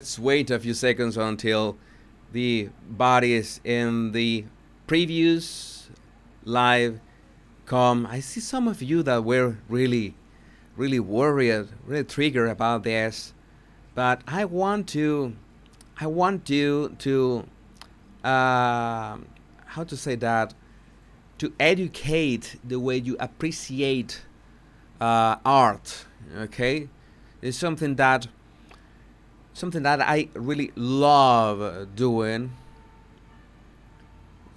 Let's wait a few seconds until the bodies in the previous live come. I see some of you that were really worried, really triggered about this, but I want you to, how to say that, to educate the way you appreciate art. Okay, it's something that I really love doing.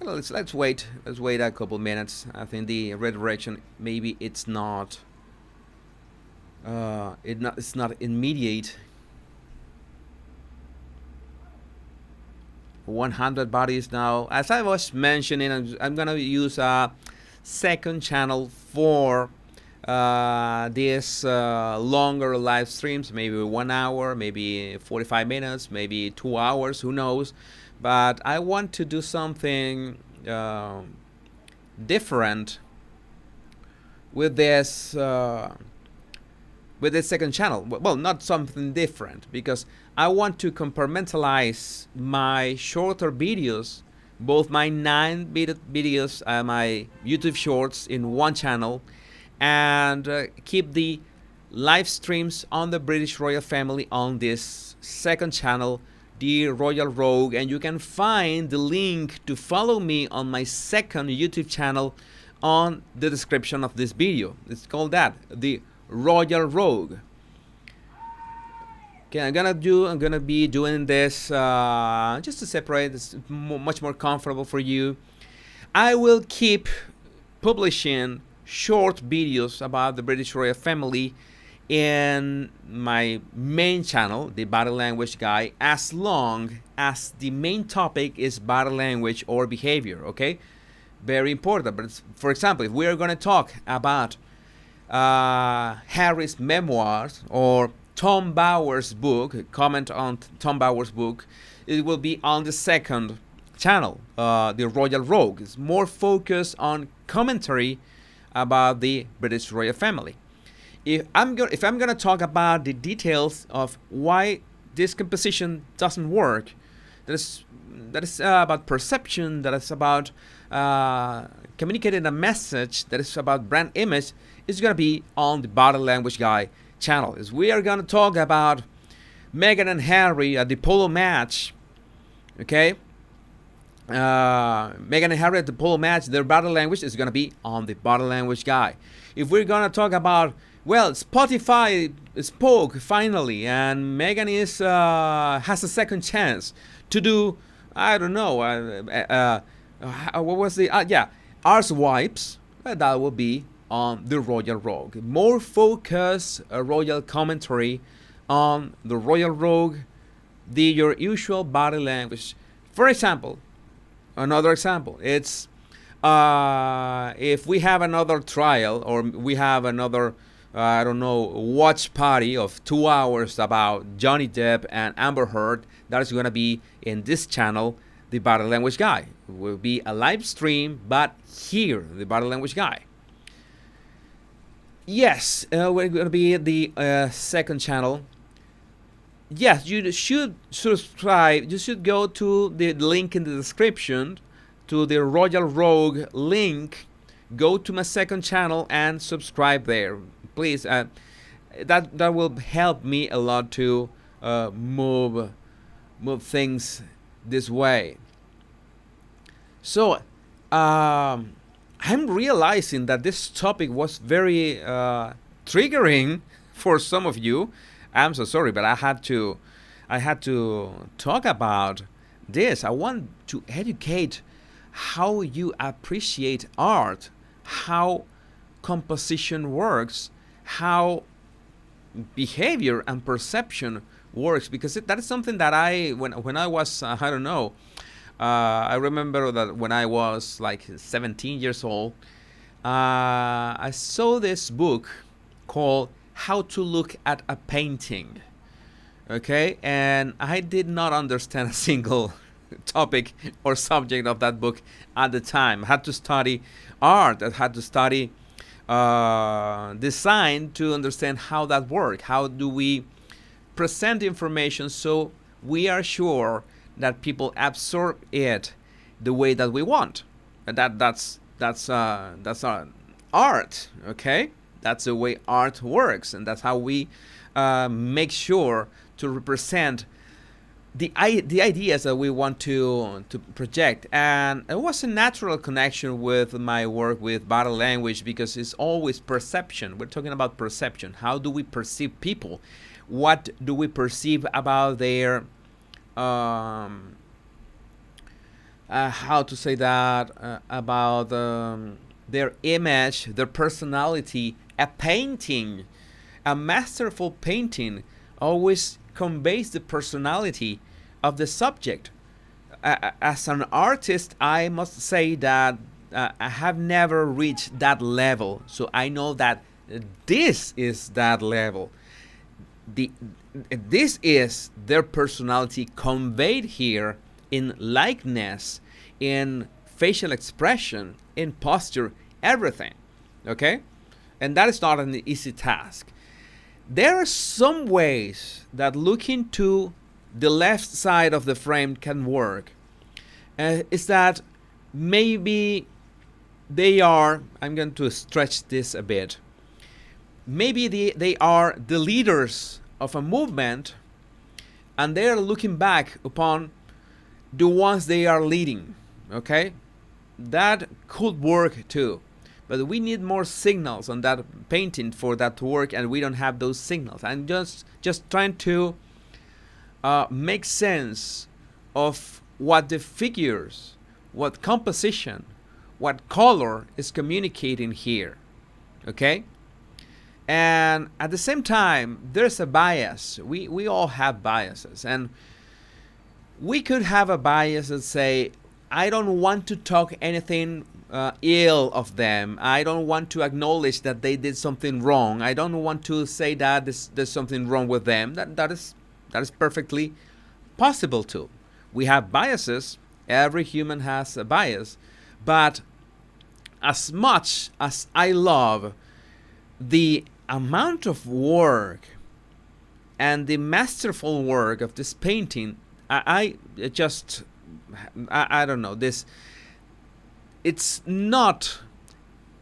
Well, let's wait. Let's wait a couple minutes. I think the redirection maybe it's not immediate. 100 bodies now. As I was mentioning, I'm gonna use a second channel for these longer live streams, maybe 1 hour, maybe 45 minutes, maybe 2 hours, who knows. But I want to do something different with this second channel. Well, not something different, because I want to compartmentalize my shorter videos, both my 9-minute videos and my YouTube shorts, in one channel, and keep the live streams on the British royal family on this second channel, the Royal Rogue. And you can find the link to follow me on my second YouTube channel on the description of this video. It's called that, the Royal Rogue. Okay, I'm gonna be doing this just to separate. It's much more comfortable for you. I will keep publishing short videos about the British royal family in my main channel, the Body Language Guy, as long as the main topic is body language or behavior. Okay, very important. But for example, if we are going to talk about Harry's memoirs or Tom Bowers' book, comment on Tom Bowers' book, it will be on the second channel, the Royal Rogue. It's more focused on commentary about the British royal family. If I'm gonna talk about the details of why this composition doesn't work, that is about perception, that is about communicating a message, that is about brand image, is gonna be on the Body Language Guy channel. Is we are gonna talk about Meghan and Harry at the polo match. Okay. Meghan and Harry at the polo match, their body language is going to be on the Body Language Guy. If we're going to talk about, well, Spotify spoke finally, and Meghan has a second chance to do, I don't know, what was the, Arse Wipes, that will be on the Royal Rogue. More focused royal commentary on the Royal Rogue, your usual body language. For example, another example, it's if we have another trial, or we have another I don't know, watch party of 2 hours about Johnny Depp and Amber Heard, that is going to be in this channel, the Body Language Guy. It will be a live stream, but here, the Body Language Guy. Yes, we're going to be the second channel. Yes, you should subscribe. You should go to the link in the description, to the Royal Rogue link. Go to my second channel and subscribe there, please. That will help me a lot to move things this way. So I'm realizing that this topic was very triggering for some of you. I'm so sorry, but I had to talk about this. I want to educate how you appreciate art, how composition works, how behavior and perception works, because that is something that when I was I don't know, I remember that when I was like 17 years old, I saw this book called How to Look at a Painting. Okay, and I did not understand a single topic or subject of that book at the time. I had to study art. I had to study design to understand how that works. How do we present information so we are sure that people absorb it the way that we want. And that's art, okay? That's the way art works, and that's how we make sure to represent the ideas that we want to project. And it was a natural connection with my work with body language, because it's always perception. We're talking about perception. How do we perceive people? What do we perceive about their how to say that, about their image, their personality. A painting, a masterful painting, always conveys the personality of the subject. As an artist, I must say that I have never reached that level, so I know that this is that level. This is their personality conveyed here in likeness, in facial expression, in posture, everything. Okay? And that is not an easy task. There are some ways that looking to the left side of the frame can work. Is that maybe they are, I'm going to stretch this a bit, maybe they are the leaders of a movement, and they are looking back upon the ones they are leading. Okay? That could work too. But we need more signals on that painting for that to work, and we don't have those signals. I'm just trying to make sense of what the figures, what composition, what color is communicating here. Okay? And at the same time, there's a bias. We all have biases. And we could have a bias that say, I don't want to talk anything ill of them. I don't want to acknowledge that they did something wrong. I don't want to say that there's something wrong with them. That is perfectly possible too. We have biases. Every human has a bias. But as much as I love the amount of work and the masterful work of this painting, I don't know, this, it's not,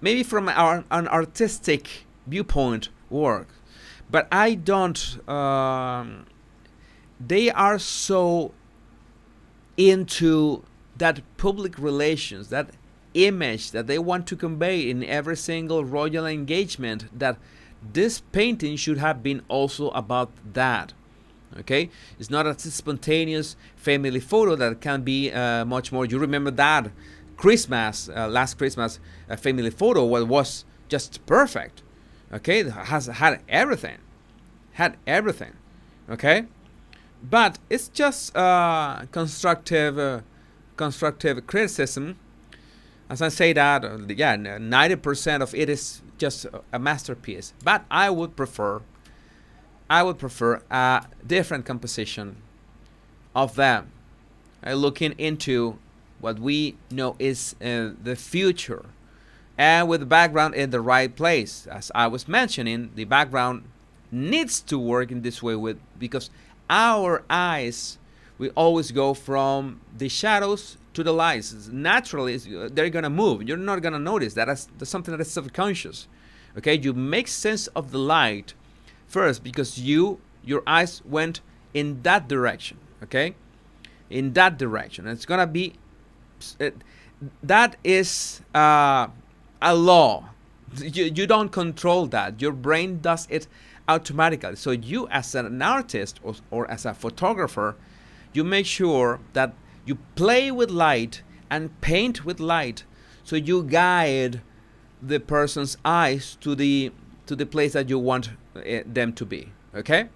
maybe from an artistic viewpoint, work, but I don't, they are so into that public relations, that image that they want to convey in every single royal engagement, that this painting should have been also about that. Okay, it's not a spontaneous family photo that can be much more. You remember that Christmas, last Christmas, family photo was just perfect. Okay, it had everything, Okay, but it's just constructive criticism. As I say that, 90% of it is just a masterpiece. But I would prefer a different composition of them, looking into what we know is the future, and with the background in the right place. As I was mentioning, the background needs to work in this way because our eyes will always go from the shadows to the lights. Naturally, they're gonna move. You're not gonna notice that. That's something that is subconscious. Okay, you make sense of the light first because your eyes went in that direction. Okay, in that direction. And it's gonna be that is a law. You don't control that. Your brain does it automatically. So you, as an artist or as a photographer, you make sure that you play with light and paint with light, so you guide the person's eyes to the place that you want them to be. Okay,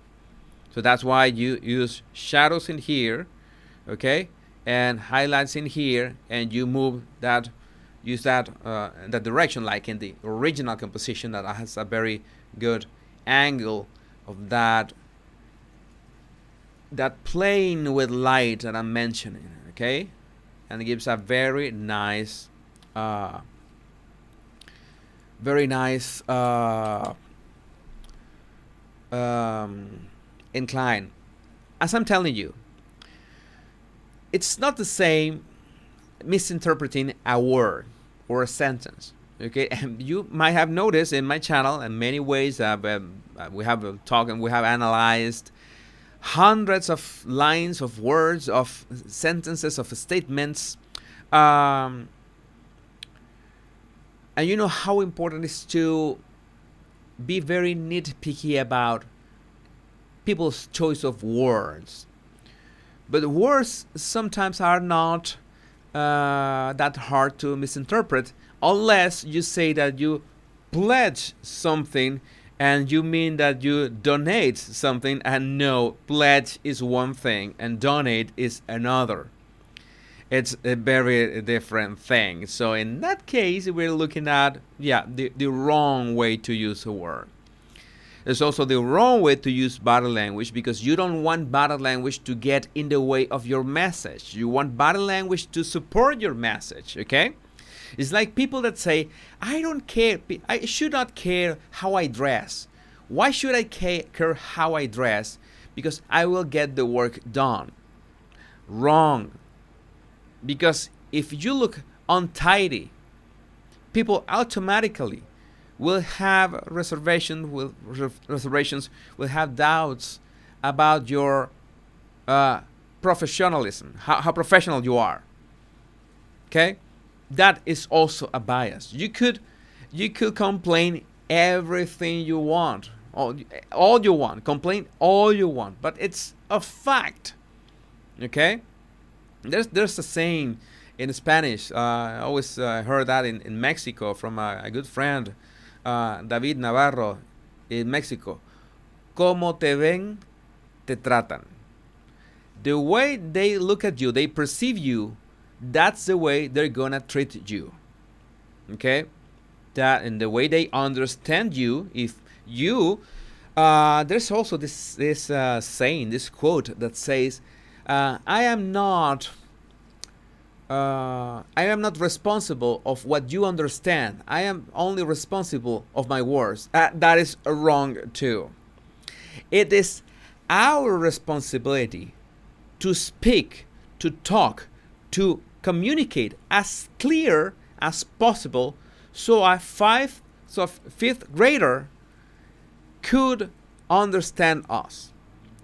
so that's why you use shadows in here, okay, and highlights in here, and you use that direction, like in the original composition that has a very good angle of that playing with light that I'm mentioning. Okay, and it gives a very nice incline. As I'm telling you, it's not the same misinterpreting a word or a sentence. Okay, and you might have noticed in my channel in many ways we have talked and we have analyzed hundreds of lines of words, of sentences, of statements, and you know how important it is to be very nitpicky about people's choice of words. But words sometimes are not that hard to misinterpret unless you say that you pledge something and you mean that you donate something, and no, pledge is one thing and donate is another. It's a very different thing. So in that case, we're looking at the wrong way to use a word. There's also the wrong way to use body language, because you don't want body language to get in the way of your message. You want body language to support your message, okay? It's like people that say, I don't care, I should not care how I dress. Why should I care how I dress? Because I will get the work done. Wrong. Because if you look untidy, people automatically will have reservations, will have doubts about your professionalism, how professional you are. Okay, that is also a bias. You could complain everything you want, all you want, complain all you want, but it's a fact. Okay, there's a saying in Spanish. I always heard that in Mexico from a good friend, David Navarro, in Mexico. Como te ven, te tratan. The way they look at you, they perceive you, that's the way they're gonna treat you. Okay, that, and the way they understand you. If you there's also this saying, this quote that says, I am not responsible of what you understand. I am only responsible of my words. That is wrong too. It is our responsibility to speak, to talk, to communicate as clear as possible, so a fifth grader could understand us.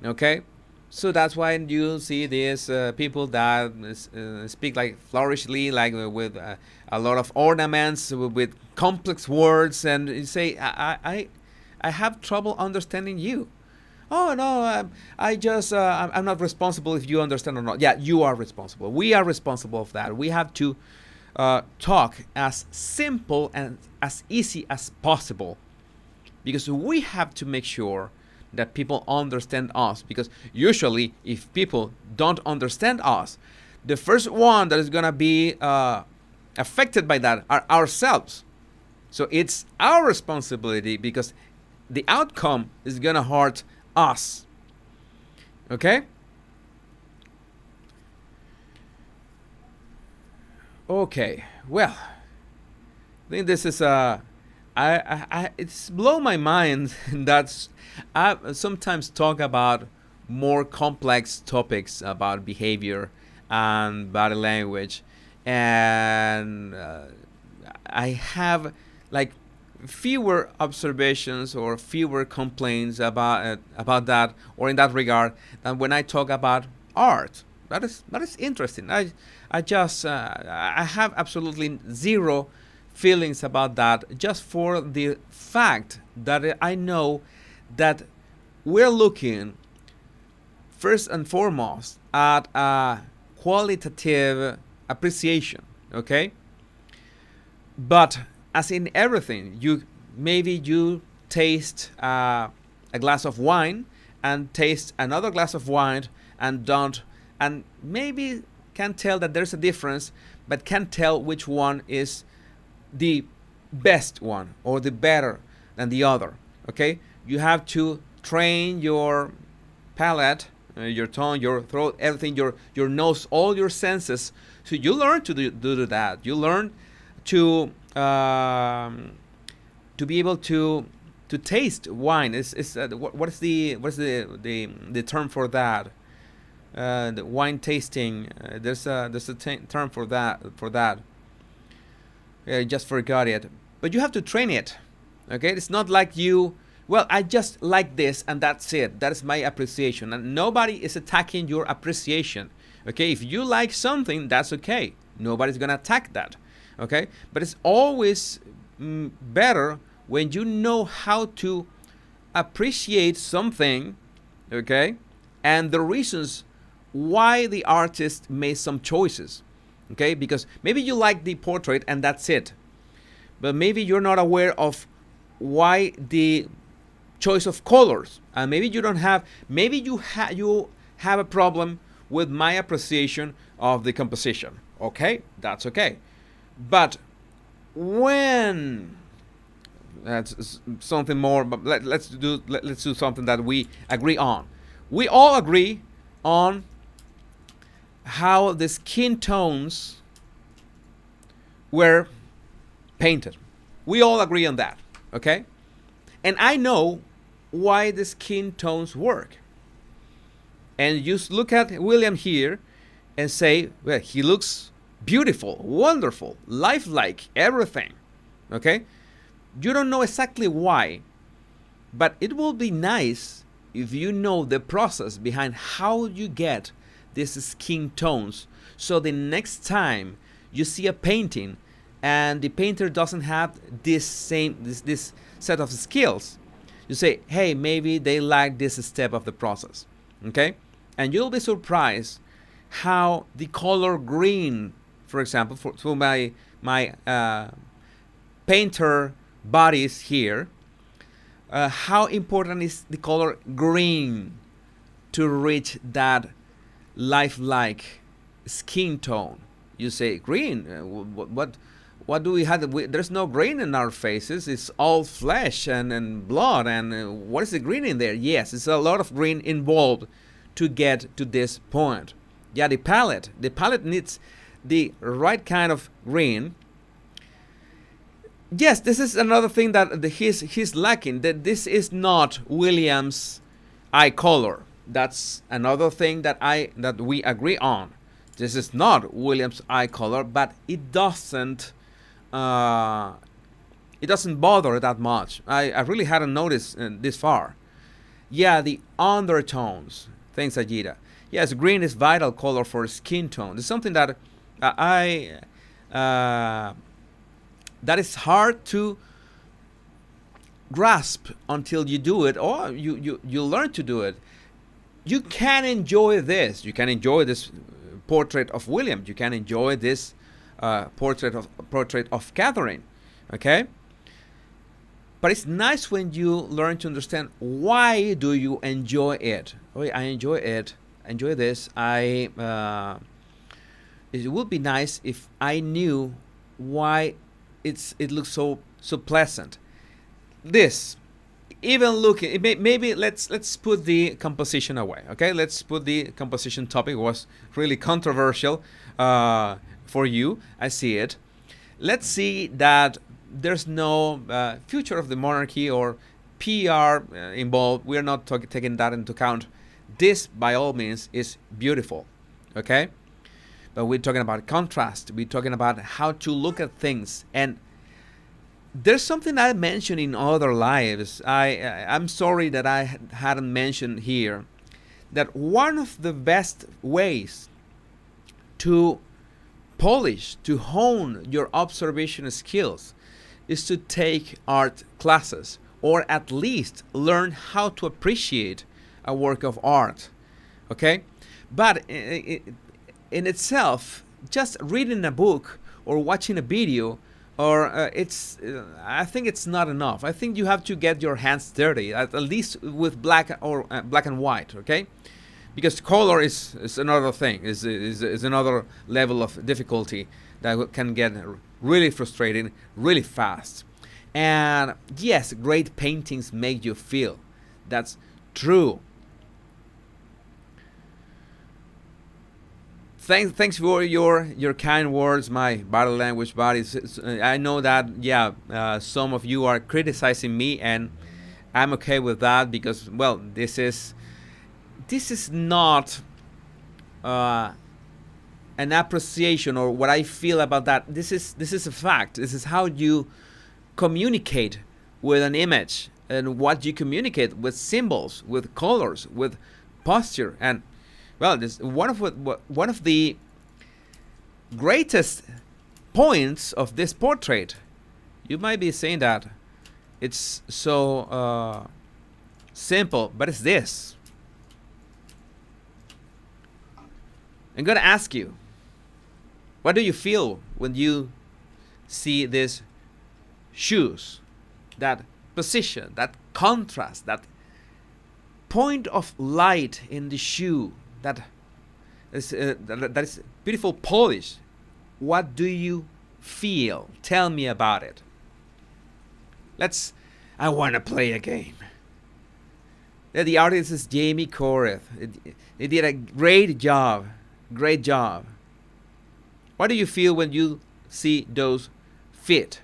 Okay, so that's why you see these people that speak like flourishly, like with a lot of ornaments, with complex words, and you say, I have trouble understanding you. Oh no, I'm not responsible if you understand or not. Yeah, you are responsible. We are responsible of that. We have to talk as simple and as easy as possible, because we have to make sure that people understand us. Because usually, if people don't understand us, the first one that is gonna be affected by that are ourselves. So it's our responsibility, because the outcome is gonna hurt us. Okay? Okay. Well, I think this is it's blown my mind that I sometimes talk about more complex topics about behavior and body language, and I have like fewer observations or fewer complaints about that, or in that regard, than when I talk about art. That is interesting. I have absolutely zero feelings about that, just for the fact that I know that we're looking first and foremost at a qualitative appreciation. Okay, but as in everything, you taste a glass of wine and taste another glass of wine and maybe can tell that there's a difference, but can't tell which one is the best one or the better than the other. Okay, you have to train your palate, your tongue, your throat, everything, your nose, all your senses. So you learn to do that. You learn to be able to taste wine. What is the term for that? the wine tasting. There's a term for that. Just forgot it. But you have to train it. Okay, it's not like you. Well, I just like this and that's it. That is my appreciation, and nobody is attacking your appreciation. Okay, if you like something, that's okay. Nobody's gonna attack that. Okay, but it's always better when you know how to appreciate something. Okay, and the reasons why the artist made some choices. Okay, because maybe you like the portrait and that's it, but maybe you're not aware of why the choice of colors, and maybe you don't have, maybe you have a problem with my appreciation of the composition. Okay, that's okay. But when that's something more, but let's do something that we agree on. We all agree on how the skin tones were painted. We all agree on that. Okay, and I know why the skin tones work. And you look at William here and say, well, he looks beautiful, wonderful, lifelike, everything. Okay, you don't know exactly why, but it will be nice if you know the process behind how you get these skin tones, so the next time you see a painting and the painter doesn't have this set of skills, you say, hey, maybe they lack this step of the process. Okay, and you'll be surprised how the color green, for example, for my painter bodies here, how important is the color green to reach that lifelike skin tone? You say green. What do we have? There's no green in our faces. It's all flesh and blood. And what is the green in there? Yes, it's a lot of green involved to get to this point. Yeah, the palette needs the right kind of green. Yes, this is another thing that he's lacking. That this is not Williams' eye color. That's another thing that we agree on. This is not Williams' eye color, but it doesn't bother that much. I really hadn't noticed this far. Yeah, the undertones. Thanks, Ajita. Yes, green is vital color for skin tone. It's something that that is hard to grasp until you do it, or you learn to do it. You can enjoy this. You can enjoy this portrait of William. You can enjoy this portrait of Catherine. Okay, but it's nice when you learn to understand why do you enjoy it. Oh, I enjoy it. I enjoy this. It would be nice if I knew why it looks so pleasant. This, even looking, maybe let's put the composition away. Okay, let's put the composition topic. It was really controversial for you. I see it. Let's see that there's no future of the monarchy or PR involved. We're not taking that into account. This, by all means, is beautiful. Okay, but we're talking about contrast. We're talking about how to look at things. And there's something I mentioned in other lives. I'm sorry that I hadn't mentioned here, that one of the best ways to polish, to hone your observation skills, is to take art classes, or at least learn how to appreciate a work of art. Okay, but in itself, just reading a book or watching a video, or I think it's not enough. I think you have to get your hands dirty, at least with black and white. Okay, because color is another thing, is another level of difficulty that can get really frustrating really fast. And yes, great paintings make you feel. That's true. Thanks for your kind words, my body language buddies. I know that some of you are criticizing me, and I'm okay with that, because, well, this is not uh, an appreciation or what I feel about that. This is a fact. This is how you communicate with an image, and what you communicate with symbols, with colors, with posture. And well, this one of the greatest points of this portrait. You might be saying that it's so simple, but it's this. I'm gonna ask you, what do you feel when you see these shoes? That position, that contrast, that point of light in the shoe, that is beautiful polish. What do you feel? Tell me about it. I want to play a game. The artist is Jamie Coreth. He did a great job. Great job. What do you feel when you see those feet?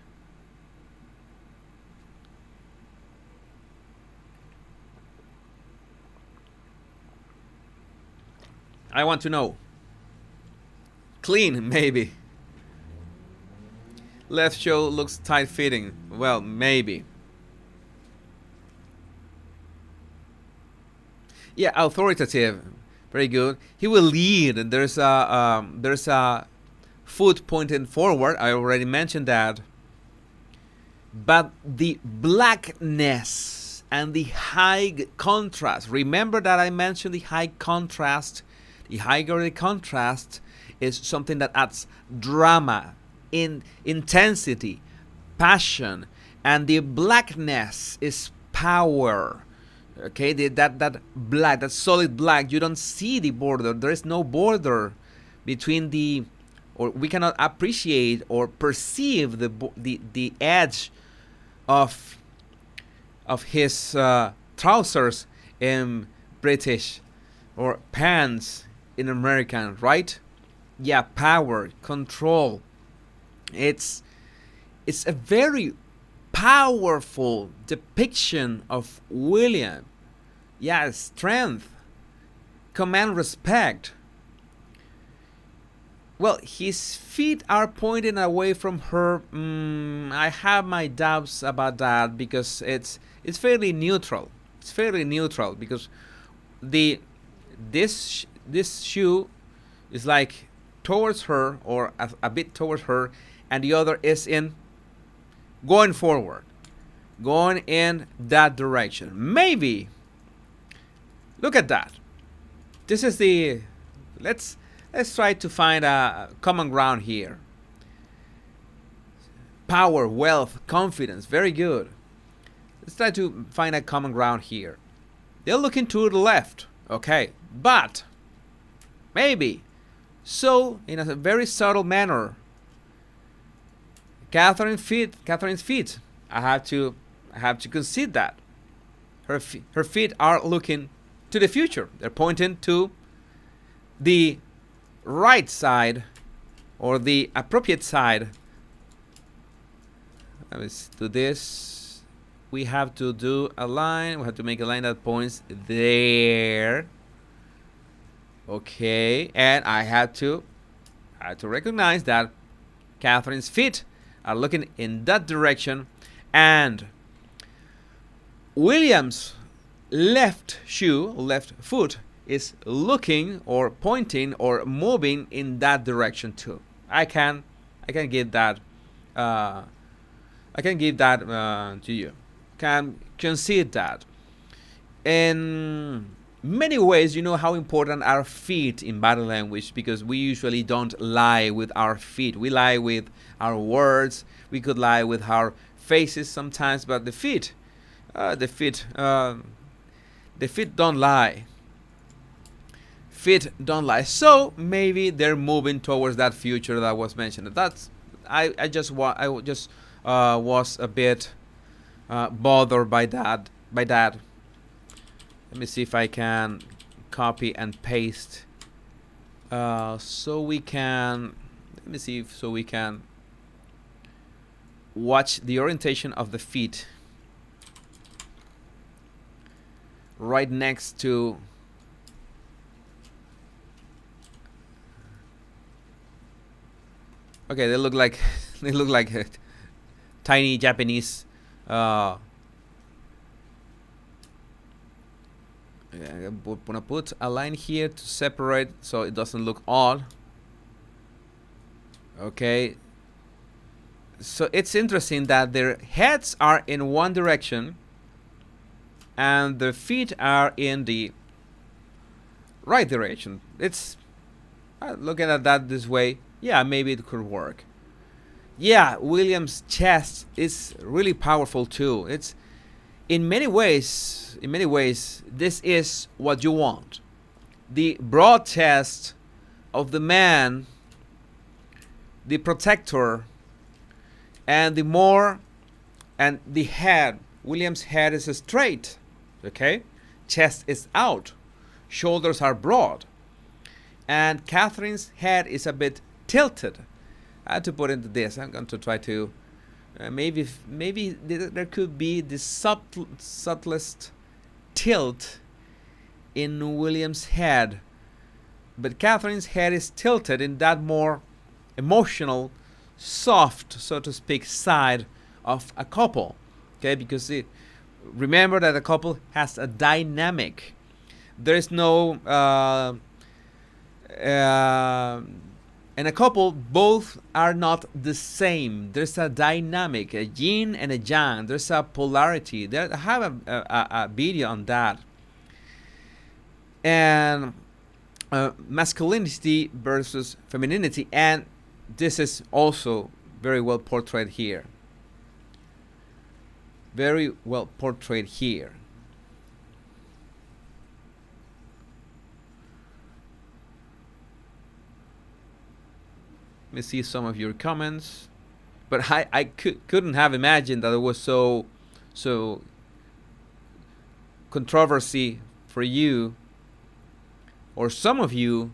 I want to know. Clean, maybe. Left shoe looks tight-fitting. Well, maybe. Yeah, authoritative. Very good. He will lead. There's a foot pointing forward. I already mentioned that. But the blackness and the high contrast. Remember that I mentioned the high contrast. The higher contrast is something that adds drama, in intensity, passion, and the blackness is power. Okay, that black, that solid black, you don't see the border. There is no border between or we cannot appreciate or perceive the edge of his trousers in British, or pants in American, right? Yeah, power, control. It's a very powerful depiction of William. Yeah, strength, command respect. Well, his feet are pointing away from her. I have my doubts about that, because it's fairly neutral. It's fairly neutral because this shoe is like towards her, or a bit towards her, and the other is in going forward, going in that direction. Maybe look at that. This is the let's try to find a common ground here. Power, wealth, confidence. Very good. Let's try to find a common ground here. They're looking to the left. Okay, but maybe so in a very subtle manner. Catherine's feet. I have to concede that her feet are looking to the future. They're pointing to the right side, or the appropriate side. Let's do this. We have to do a line. We have to make a line that points there. Okay, and I had to recognize that Catherine's feet are looking in that direction, and William's left foot is looking or pointing or moving in that direction too. I can give that to you. Can concede that. In many ways, you know how important our feet in body language, because we usually don't lie with our feet. We lie with our words. We could lie with our faces sometimes, but the feet don't lie. Feet don't lie. So maybe they're moving towards that future that was mentioned. I just was a bit bothered by that. Let me see if I can copy and paste. So we can watch the orientation of the feet right next to Okay, they look like they look like tiny Japanese. I'm gonna put a line here to separate so it doesn't look odd. Okay, so it's interesting that their heads are in one direction and their feet are in the right direction. It's looking at that this way, yeah, maybe it could work. Yeah, William's chest is really powerful too. It's in many ways, this is what you want. The broad chest of the man, the protector, and the head. William's head is straight, okay? Chest is out, shoulders are broad, and Catherine's head is a bit tilted. I had to put into this. I'm going to try to maybe there could be the subtlest tilt in William's head, but Catherine's head is tilted in that more emotional, soft, so to speak, side of a couple. Okay, because remember that a couple has a dynamic. There is no and a couple, both are not the same. There's a dynamic, a yin and a yang. There's a polarity. I have a video on that. And masculinity versus femininity. And this is also very well portrayed here. Very well portrayed here. Let me see some of your comments. But I couldn't have imagined that it was so controversy for you or some of you.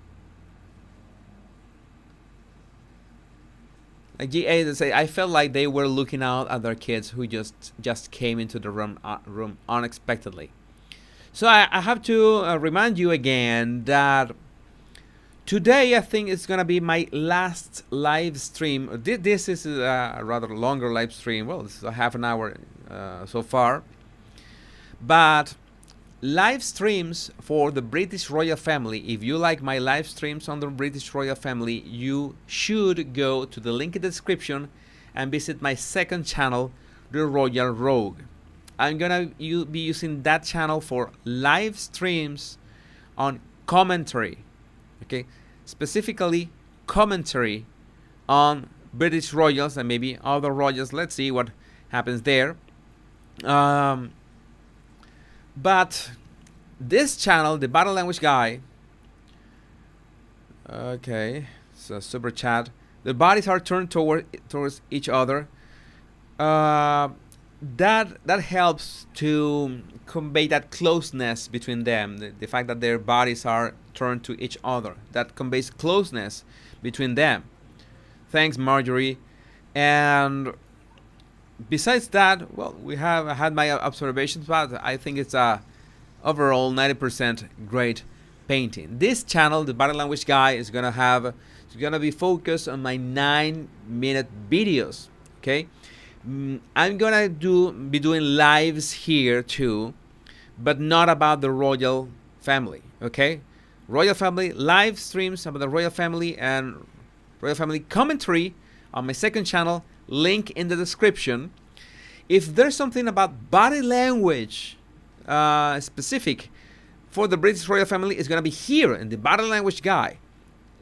Like GA, they say, I felt like they were looking out at their kids who just came into the room unexpectedly. So I have to remind you again that today I think it's gonna be my last live stream. This is a rather longer live stream. Well, it's a half an hour so far. But live streams for the British royal family. If you like my live streams on the British royal family, you should go to the link in the description and visit my second channel, The Royal Rogue. I'm gonna be using that channel for live streams on commentary. Okay, specifically commentary on British royals and maybe other royals. Let's see what happens there. But this channel, the Body Language Guy, okay, so super chat. The bodies are turned towards each other. That helps to convey that closeness between them. The fact that their bodies are turned to each other, that conveys closeness between them. Thanks, Marjorie. And besides that, well, I had my observations, but I think it's a overall 90% great painting. This channel, the Body Language Guy, is gonna be focused on my 9-minute videos. Okay, I'm gonna be doing lives here too, but not about the royal family. Okay, royal family live streams about the royal family and royal family commentary on my second channel. Link in the description. If there's something about body language specific for the British royal family, it's gonna be here in the Body Language Guy.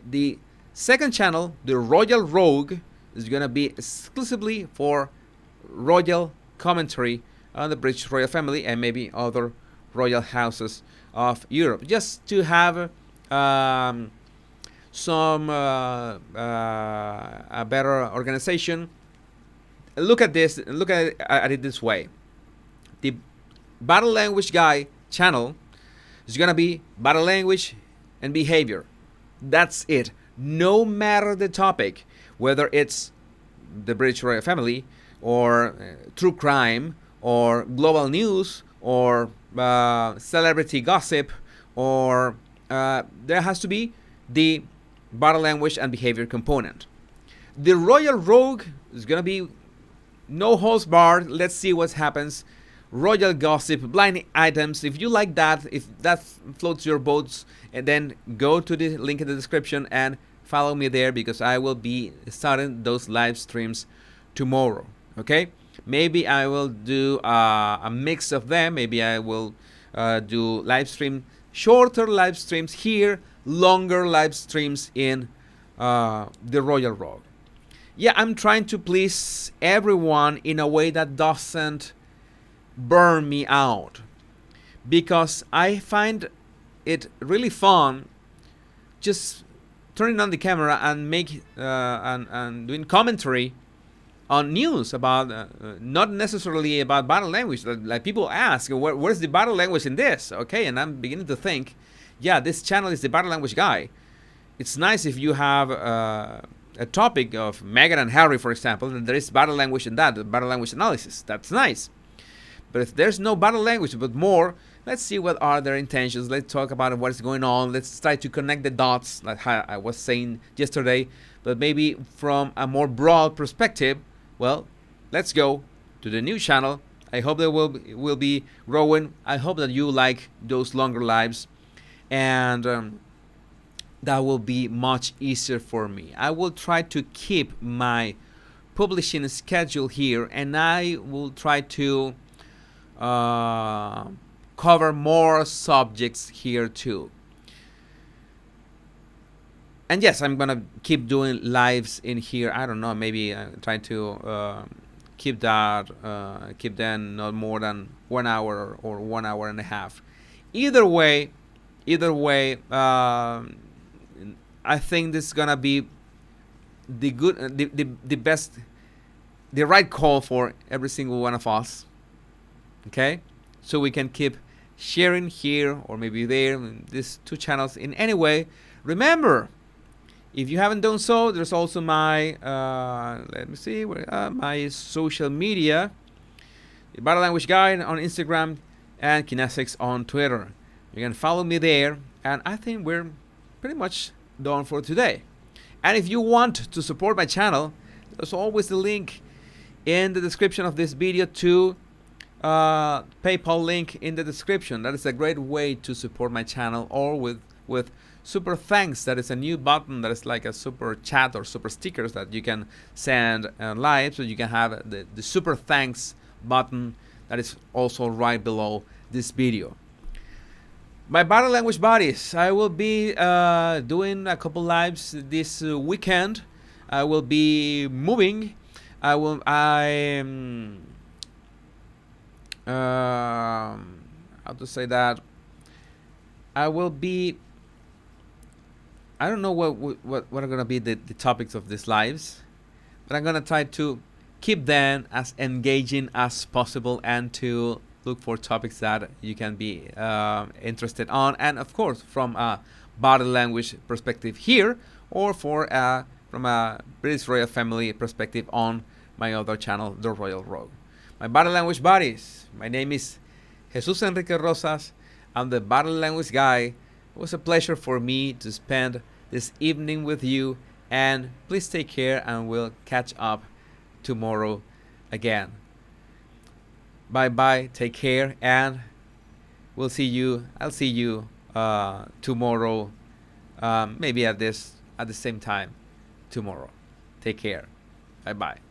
The second channel, the Royal Rogue, is gonna be exclusively for royal commentary on the British royal family and maybe other royal houses of Europe, just to have some a better organization. Look at this. Look at it this way. The Body Language Guy channel is gonna be body language and behavior. That's it. No matter the topic, whether it's the British royal family or true crime or global news or celebrity gossip, or there has to be the body language and behavior component. The Royal Rogue is gonna be no holds barred. Let's see what happens. Royal gossip, blind items. If you like that, if that floats your boats, and then go to the link in the description and follow me there, because I will be starting those live streams tomorrow. Okay? Maybe I will do a mix of them. Maybe I will do shorter live streams here, longer live streams in the Royal Rogue. Yeah, I'm trying to please everyone in a way that doesn't burn me out, because I find it really fun just turning on the camera and and doing commentary on news about not necessarily about body language. Like people ask, where's the body language in this? Okay, and I'm beginning to think, yeah, this channel is the body language guy. It's nice if you have a topic of Meghan and Harry, for example, and there is body language in that, body language analysis. That's nice. But if there's no body language, but more, let's see what are their intentions. Let's talk about what is going on. Let's try to connect the dots, like how I was saying yesterday, but maybe from a more broad perspective. Well, let's go to the new channel. I hope that will be growing. I hope that you like those longer lives, and that will be much easier for me. I will try to keep my publishing schedule here, and I will try to cover more subjects here too. And yes, I'm gonna keep doing lives in here. I don't know, maybe try to keep them not more than 1 hour or 1 hour and a half. Either way, I think this is gonna be the best, the right call for every single one of us. Okay, so we can keep sharing here or maybe there in these two channels in any way. Remember, if you haven't done so, there's also my let me see my social media, the Body Language Guide on Instagram and Kinesics on Twitter. You can follow me there, and I think we're pretty much done for today. And if you want to support my channel, there's always the link in the description of this video to PayPal link in the description. That is a great way to support my channel, or with super thanks. That is a new button that is like a super chat or super stickers that you can send live. So you can have the super thanks button that is also right below this video. My body language buddies, I will be doing a couple lives this weekend. I will be moving. How to say that? I will be. I don't know what are gonna be the topics of these lives, but I'm gonna try to keep them as engaging as possible and to look for topics that you can be interested on, and of course from a body language perspective here, or from a British royal family perspective on my other channel, The Royal Rogue. My body language buddies, my name is Jesus Enrique Rosas. I'm the body language guy. It was a pleasure for me to spend this evening with you, and please take care, and we'll catch up tomorrow again. Bye bye, take care, and I'll see you tomorrow, maybe at the same time tomorrow. Take care. Bye bye.